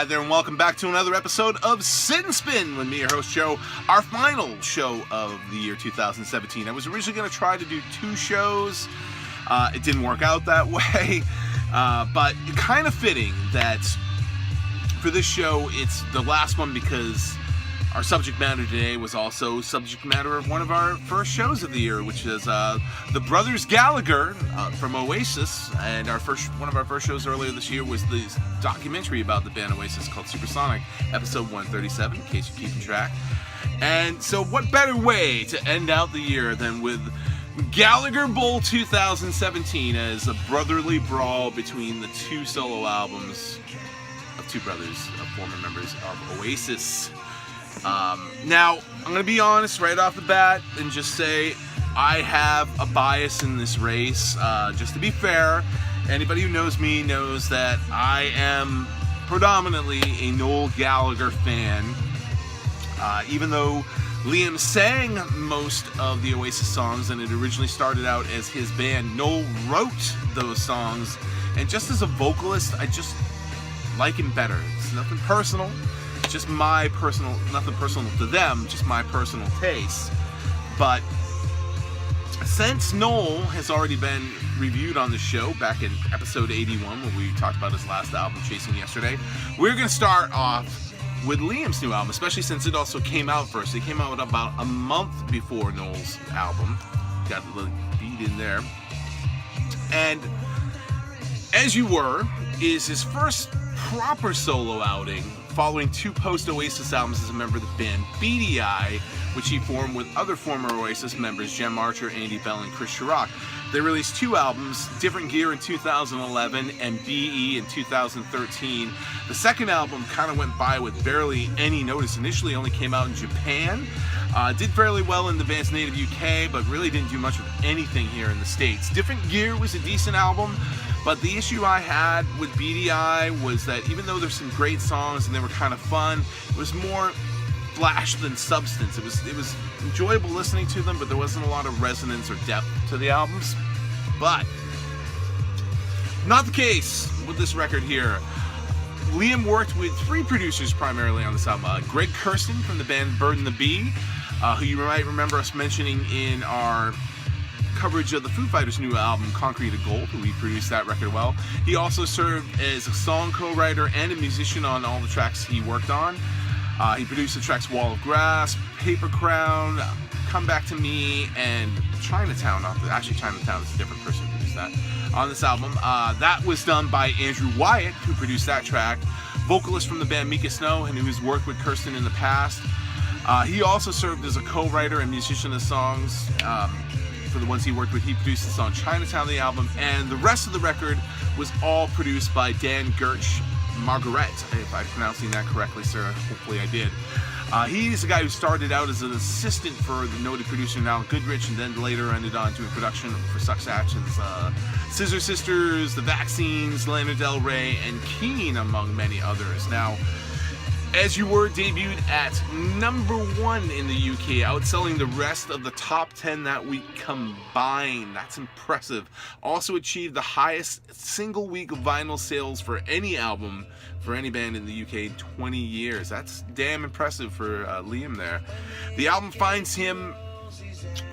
there, and welcome back to another episode of Sit and Spin with me, your host Joe, our final show of the year 2017. I was originally going to try to do 2 shows. It didn't work out that way, but kind of fitting that for this show, it's the last one because our subject matter today was also subject matter of one of our first shows of the year, which is the Brothers Gallagher from Oasis. And one of our first shows earlier this year was the documentary about the band Oasis called Supersonic, episode 137, in case you're keeping track. And so what better way to end out the year than with Gallagher Bowl 2017 as a brotherly brawl between the 2 solo albums of 2 brothers, former members of Oasis. Now, I'm going to be honest right off the bat and just say I have a bias in this race. Just to be fair, anybody who knows me knows that I am predominantly a Noel Gallagher fan. Even though Liam sang most of the Oasis songs and it originally started out as his band, Noel wrote those songs. And just as a vocalist, I just like him better. It's nothing personal. Just my personal, nothing personal to them, just my personal taste. But since Noel has already been reviewed on the show back in episode 81 when we talked about his last album, Chasing Yesterday, we're going to start off with Liam's new album, especially since it also came out first. It came out about a month before Noel's album. Got a little beat in there. And As You Were is his first proper solo outing, following 2 post-Oasis albums as a member of the band Beady Eye, which he formed with other former Oasis members Jem Archer, Andy Bell, and Chris Sharrock. They released 2 albums, Different Gear in 2011 and BE in 2013. The second album kind of went by with barely any notice. Initially only came out in Japan. Did fairly well in the band's native UK, but really didn't do much of anything here in the States. Different Gear was a decent album, but the issue I had with Beady Eye was that even though there's some great songs and they were kind of fun, it was more flash than substance. It was enjoyable listening to them, but there wasn't a lot of resonance or depth to the albums. But not the case with this record here. Liam worked with 3 producers primarily on this album. Greg Kurstin from the band Bird and the Bee, who you might remember us mentioning in our coverage of the Foo Fighters' new album, Concrete of Gold, who we produced that record well. He also served as a song co-writer and a musician on all the tracks he worked on. He produced the tracks Wall of Grass, Paper Crown, Come Back to Me, and Chinatown. Actually, Chinatown is a different person who produced that on this album. That was done by Andrew Wyatt, who produced that track, vocalist from the band Mika Snow, and who's worked with Kurstin in the past. He also served as a co-writer and musician of songs. For the ones he worked with, he produced the song Chinatown, the album, and the rest of the record was all produced by Dan Gertsch Margaret, if I'm pronouncing that correctly, sir. Hopefully I did. He's the guy who started out as an assistant for the noted producer Al Goodrich, and then later ended on doing production for Sucks Actions, Scissor Sisters, The Vaccines, Lana Del Rey, and Keane, among many others. Now, As You Were debuted at #1 in the UK, outselling the rest of the top 10 that week combined. That's impressive. Also achieved the highest single week of vinyl sales for any album for any band in the UK in 20 years. That's damn impressive for Liam there. The album finds him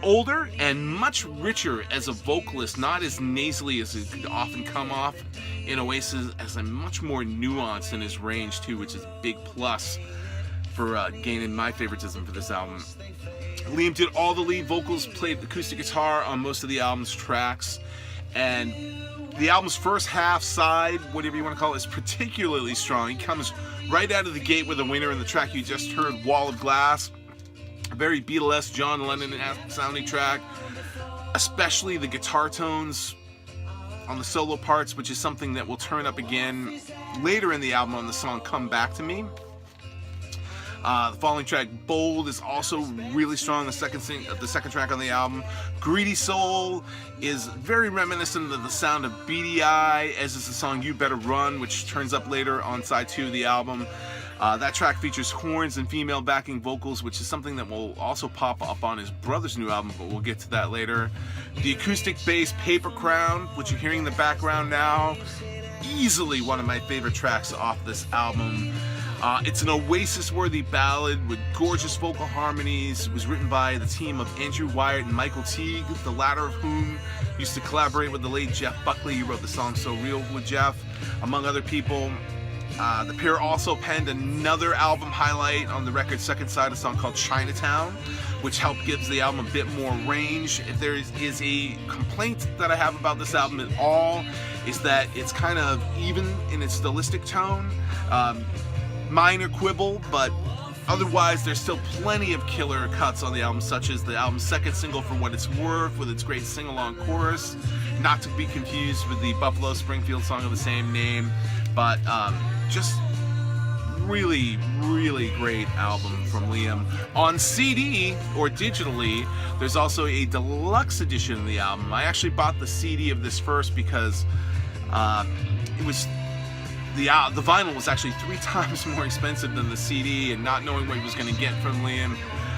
older and much richer as a vocalist, not as nasally as it could often come off in Oasis, as a much more nuanced in his range too, which is a big plus for gaining my favoritism for this album. Liam did all the lead vocals, played acoustic guitar on most of the album's tracks, and the album's first half side, whatever you want to call it, is particularly strong. He comes right out of the gate with a winner in the track you just heard, Wall of Glass. A very Beatles-esque John Lennon sounding track, especially the guitar tones on the solo parts, which is something that will turn up again later in the album on the song Come Back to Me. The following track, Bold, is also really strong, the second track on the album. Greedy Soul is very reminiscent of the sound of Beady Eye, as is the song You Better Run, which turns up later on side 2 of the album. That track features horns and female backing vocals, which is something that will also pop up on his brother's new album, but we'll get to that later. The acoustic bass Paper Crown, which you're hearing in the background now, easily one of my favorite tracks off this album. It's an Oasis-worthy ballad with gorgeous vocal harmonies. It was written by the team of Andrew Wyatt and Michael Teague, the latter of whom used to collaborate with the late Jeff Buckley, who wrote the song So Real with Jeff, among other people. The pair also penned another album highlight on the record's second side, a song called Chinatown, which helped gives the album a bit more range. If there is a complaint that I have about this album at all, is that it's kind of even in its stylistic tone. Minor quibble, but otherwise there's still plenty of killer cuts on the album, such as the album's second single, For What It's Worth, with its great sing-along chorus, not to be confused with the Buffalo Springfield song of the same name. But just really, really great album from Liam. On CD or digitally, there's also a deluxe edition of the album. I actually bought the CD of this first because it was the vinyl was actually 3 times more expensive than the CD, and not knowing what he was going to get from Liam,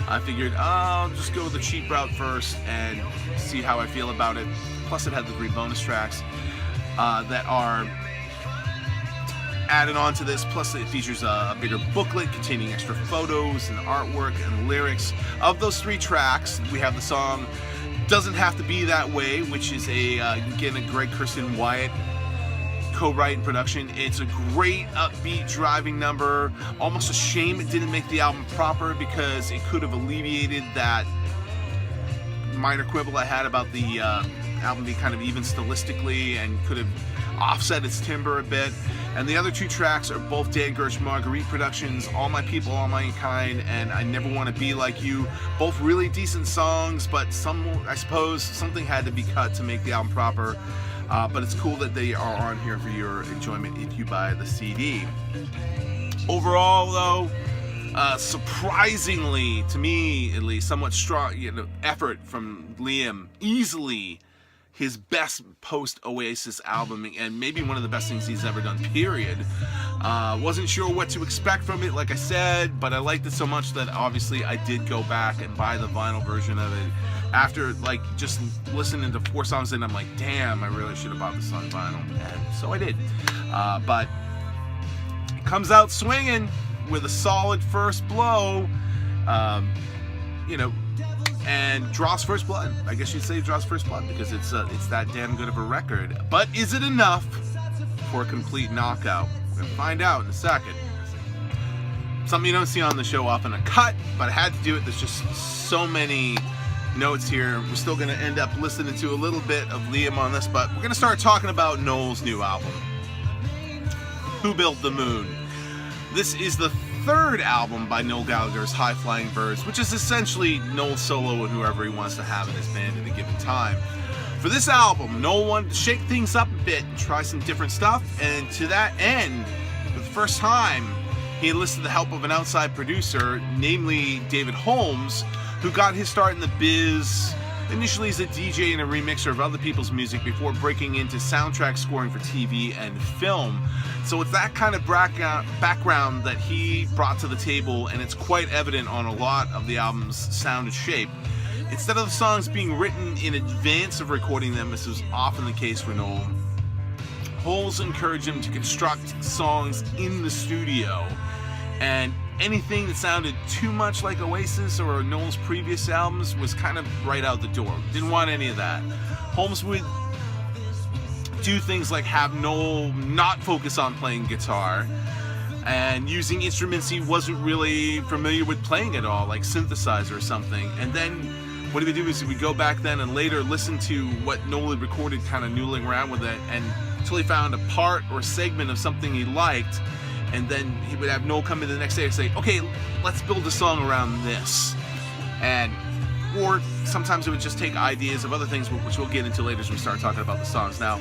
I figured I'll just go the cheap route first and see how I feel about it. Plus, it had the 3 bonus tracks that are added on to this. Plus, it features a bigger booklet containing extra photos and artwork and lyrics. Of those 3 tracks, we have the song Doesn't Have to Be That Way, which is again a Greg Kirsten Wyatt co-write and production. It's a great upbeat driving number. Almost a shame it didn't make the album proper, because it could have alleviated that minor quibble I had about the album being kind of even stylistically, and could have offset its timbre a bit. And the other 2 tracks are both Dan Gersh Marguerite productions, All My People, All Mankind, and I Never Want to Be Like You. Both really decent songs, but I suppose something had to be cut to make the album proper. But it's cool that they are on here for your enjoyment if you buy the CD. Overall, though, surprisingly, to me at least, somewhat strong effort from Liam. Easily his best post-Oasis album, and maybe one of the best things he's ever done, period. Wasn't sure what to expect from it, like I said, but I liked it so much that obviously I did go back and buy the vinyl version of it. After just listening to 4 songs in, I'm like, damn, I really should have bought this on vinyl, and so I did. But it comes out swinging with a solid first blow, and draws first blood. I guess you'd say draws first blood, because it's that damn good of a record. But is it enough for a complete knockout? We're gonna find out in a second. Something you don't see on the show often, a cut, but I had to do it. There's just so many notes here. We're still gonna end up listening to a little bit of Liam on this, but we're gonna start talking about Noel's new album, Who Built the Moon. This is the 3rd album by Noel Gallagher's High Flying Birds, which is essentially Noel solo and whoever he wants to have in his band at a given time. For this album, Noel wanted to shake things up a bit and try some different stuff, and to that end, for the first time, he enlisted the help of an outside producer, namely David Holmes, who got his start in the biz initially as a DJ and a remixer of other people's music before breaking into soundtrack scoring for TV and film. So it's that kind of background that he brought to the table, and it's quite evident on a lot of the album's sound and shape. Instead of the songs being written in advance of recording them, as was often the case for Noel, Holmes encouraged him to construct songs in the studio, and anything that sounded too much like Oasis or Noel's previous albums was kind of right out the door. Didn't want any of that. Holmes would do things like have Noel not focus on playing guitar and using instruments he wasn't really familiar with playing at all, like synthesizer or something. And then what he would do is he would go back then and later listen to what Noel had recorded, kind of noodling around with it, and until he found a part or segment of something he liked. And then he would have Noel come in the next day and say, okay, let's build a song around this. Or sometimes it would just take ideas of other things, which we'll get into later as we start talking about the songs. Now,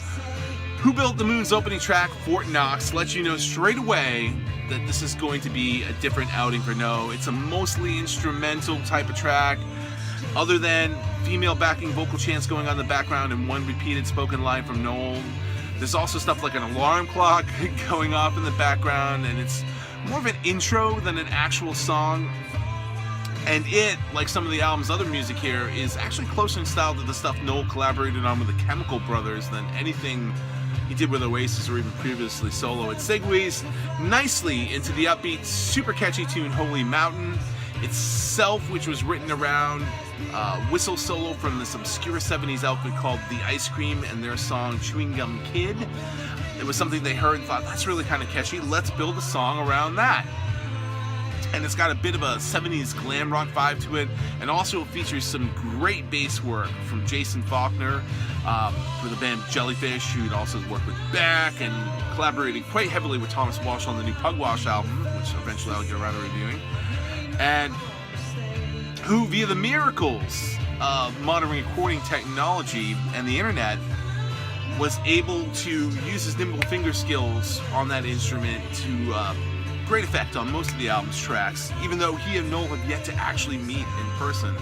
Who Built the Moon's opening track, Fort Knox, lets you know straight away that this is going to be a different outing for Noel. It's a mostly instrumental type of track, other than female backing vocal chants going on in the background and one repeated spoken line from Noel. There's also stuff like an alarm clock going off in the background, and it's more of an intro than an actual song. And it, like some of the album's other music here, is actually closer in style to the stuff Noel collaborated on with the Chemical Brothers than anything he did with Oasis or even previously solo. It segues nicely into the upbeat, super catchy tune Holy Mountain itself, which was written around whistle solo from this obscure 70s outfit called The Ice Cream and their song Chewing Gum Kid. It was something they heard and thought, that's really kind of catchy, let's build a song around that. And it's got a bit of a 70s glam rock vibe to it, and also features some great bass work from Jason Faulkner for the band Jellyfish, who'd also worked with Beck and collaborated quite heavily with Thomas Walsh on the new Pugwash album, which eventually I'll get around to reviewing, and who, via the miracles of modern recording technology and the internet, was able to use his nimble finger skills on that instrument to great effect on most of the album's tracks, even though he and Noel have yet to actually meet in person.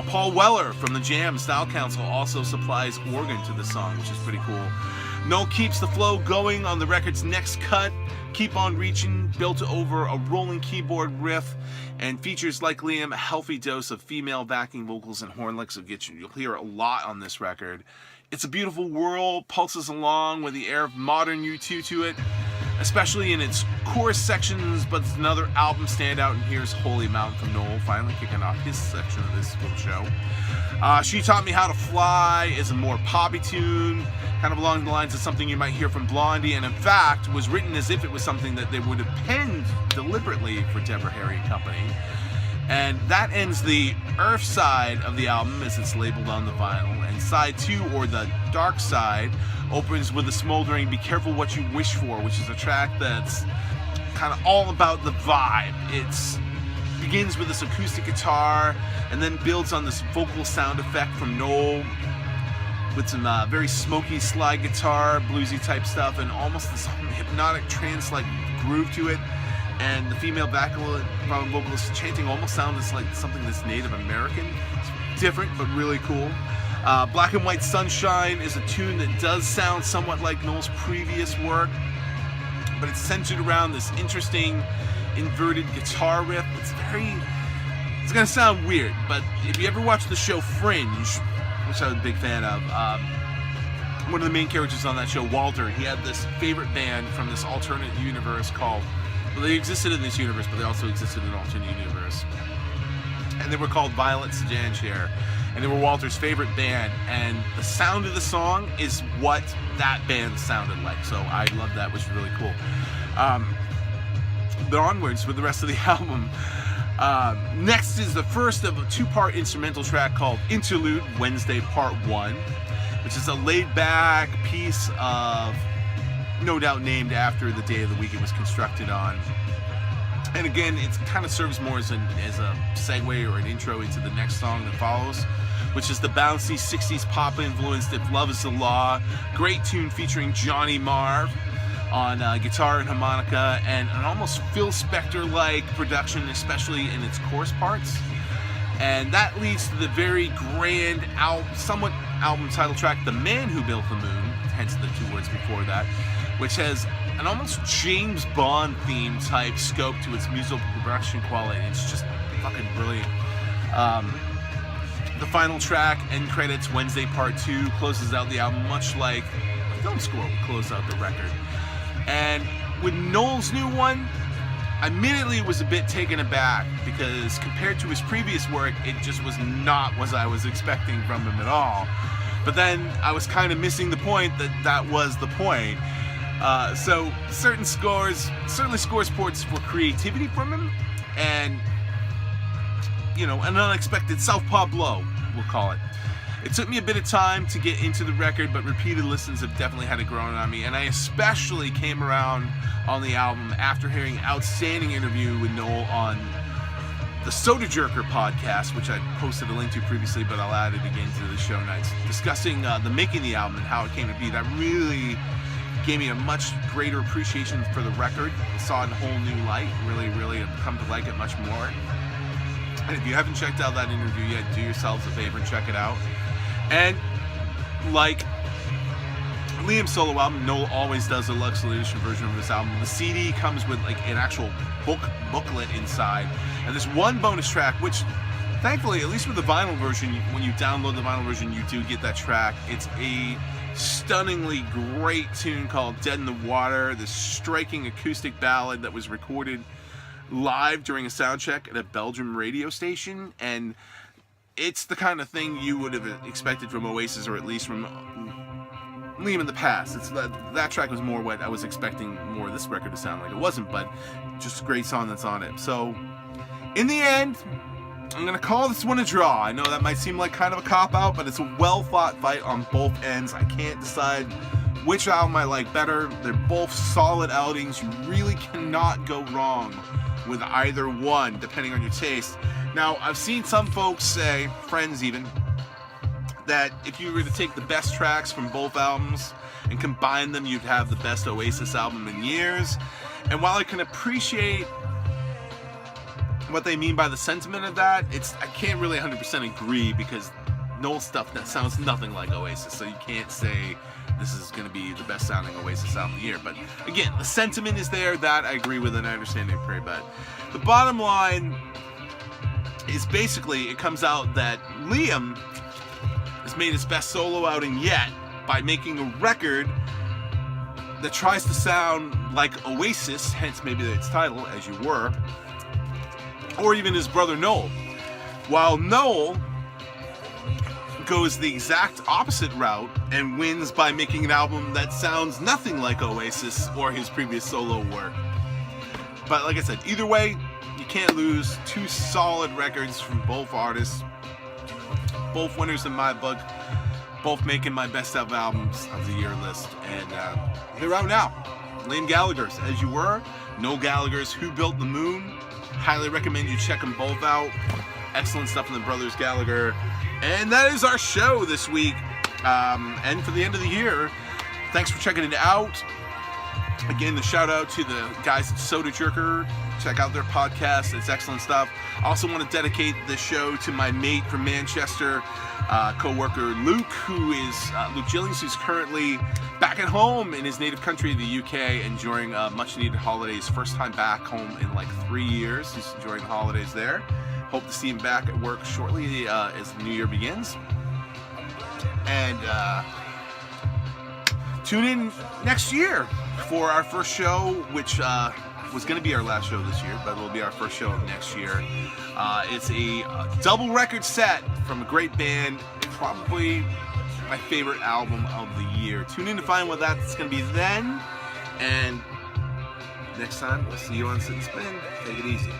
Paul Weller from the Jam Style Council also supplies organ to the song, which is pretty cool. Noel keeps the flow going on the record's next cut, Keep On Reaching, built over a rolling keyboard riff, and features, like Liam, a healthy dose of female backing vocals and horn licks of guitar. You'll hear a lot on this record. It's a beautiful whirl, pulses along with the air of modern U2 to it, especially in its chorus sections, but it's another album standout, and here's Holy Mountain from Noel, finally kicking off his section of this little show. She Taught Me How to Fly is a more poppy tune, kind of along the lines of something you might hear from Blondie, and in fact was written as if it was something that they would have penned deliberately for Deborah Harry and Company. And that ends the Earth side of the album as it's labeled on the vinyl, and side 2, or the Dark Side, opens with a smoldering Be Careful What You Wish For, which is a track that's kind of all about the vibe. It begins with this acoustic guitar and then builds on this vocal sound effect from Noel with some very smoky slide guitar, bluesy type stuff, and almost this hypnotic trance-like groove to it. And the female background vocalist chanting almost sounds like something that's Native American. It's different, but really cool. Black and White Sunshine is a tune that does sound somewhat like Noel's previous work, but it's centered around this interesting inverted guitar riff. It's gonna sound weird, but if you ever watch the show Fringe, which I was a big fan of, one of the main characters on that show, Walter, he had this favorite band from this alternate universe called, well, they existed in this universe, but they also existed in an alternate universe, and they were called Violet Sedan Chair, and they were Walter's favorite band, and the sound of the song is what that band sounded like, so I loved that. It was really cool. But onwards with the rest of the album. Next is the first of a two-part instrumental track called Interlude, Wednesday Part 1, which is a laid-back piece of, no doubt named after the day of the week it was constructed on. And again, it kind of serves more as a segue or an intro into the next song that follows, which is the bouncy 60s pop-influenced If Love Is the Law. Great tune featuring Johnny Marr on guitar and harmonica, and an almost Phil Spector-like production, especially in its chorus parts. And that leads to the very grand, somewhat album title track, The Man Who Built the Moon, hence the two words before that, which has an almost James Bond theme type scope to its musical production quality. It's just fucking brilliant. The final track, end credits, Wednesday Part 2, closes out the album much like a film score would close out the record. And with Noel's new one, I immediately was a bit taken aback, because compared to his previous work, it just was not what I was expecting from him at all. But then I was kind of missing the point that was the point. So certainly scores ports for creativity from him, and, you know, an unexpected southpaw blow, we'll call it. It took me a bit of time to get into the record, but repeated listens have definitely had it growing on me, and I especially came around on the album after hearing an outstanding interview with Noel on the Soda Jerker podcast, which I posted a link to previously, but I'll add it again to the show notes, discussing the making of the album and how it came to be. That really gave me a much greater appreciation for the record. I saw it in a whole new light, really have come to like it much more. And if you haven't checked out that interview yet, do yourselves a favor and check it out. And like Liam's solo album, Noel always does a Lux Edition version of this album. The CD comes with like an actual booklet inside, and there's one bonus track, which thankfully, at least with the vinyl version, when you download the vinyl version, you do get that track. It's a stunningly great tune called Dead in the Water, this striking acoustic ballad that was recorded live during a sound check at a Belgium radio station, and it's the kind of thing you would have expected from Oasis, or at least from Liam in the past. It's that track was more what I was expecting more of this record to sound like. It wasn't, but just a great song that's on it. So in the end, I'm gonna call this one a draw. I know that might seem like kind of a cop-out, but it's a well-fought fight on both ends. I can't decide which album I like better. They're both solid outings. You really cannot go wrong with either one, depending on your taste. Now, I've seen some folks say, friends even, that if you were to take the best tracks from both albums and combine them, you'd have the best Oasis album in years. And while I can appreciate what they mean by the sentiment of that, I can't really 100% agree, because Noel stuff that sounds nothing like Oasis, so you can't say this is going to be the best sounding Oasis album of the year. But again, the sentiment is there, that I agree with, and I understand it pretty bad. The bottom line is basically, it comes out that Liam has made his best solo outing yet by making a record that tries to sound like Oasis, hence maybe its title, As You Were, or even his brother Noel, while Noel goes the exact opposite route and wins by making an album that sounds nothing like Oasis or his previous solo work. But like I said, either way, you can't lose. Two solid records from both artists, both winners in my book, both making my best of albums of the year list, and they're out now. Liam Gallagher's As You Were, Noel Gallagher's Who Built the Moon. Highly recommend you check them both out. Excellent stuff from the brothers Gallagher. And that is our show this week, and for the end of the year. Thanks for checking it out. Again, the shout out to the guys at Soda Jerker. Check out their podcast. It's excellent stuff. I also want to dedicate this show to my mate from Manchester, co-worker Luke, Luke Gillings, who's currently back at home in his native country, the UK, enjoying much needed holidays. First time back home in like 3 years. He's enjoying the holidays there. Hope to see him back at work shortly as the new year begins. And tune in next year for our first show, which was going to be our last show this year, but it will be our first show of next year. It's a double record set from a great band, probably my favorite album of the year. Tune in to find what that's going to be then. And next time, we'll see you on Sit and Spin. Take it easy.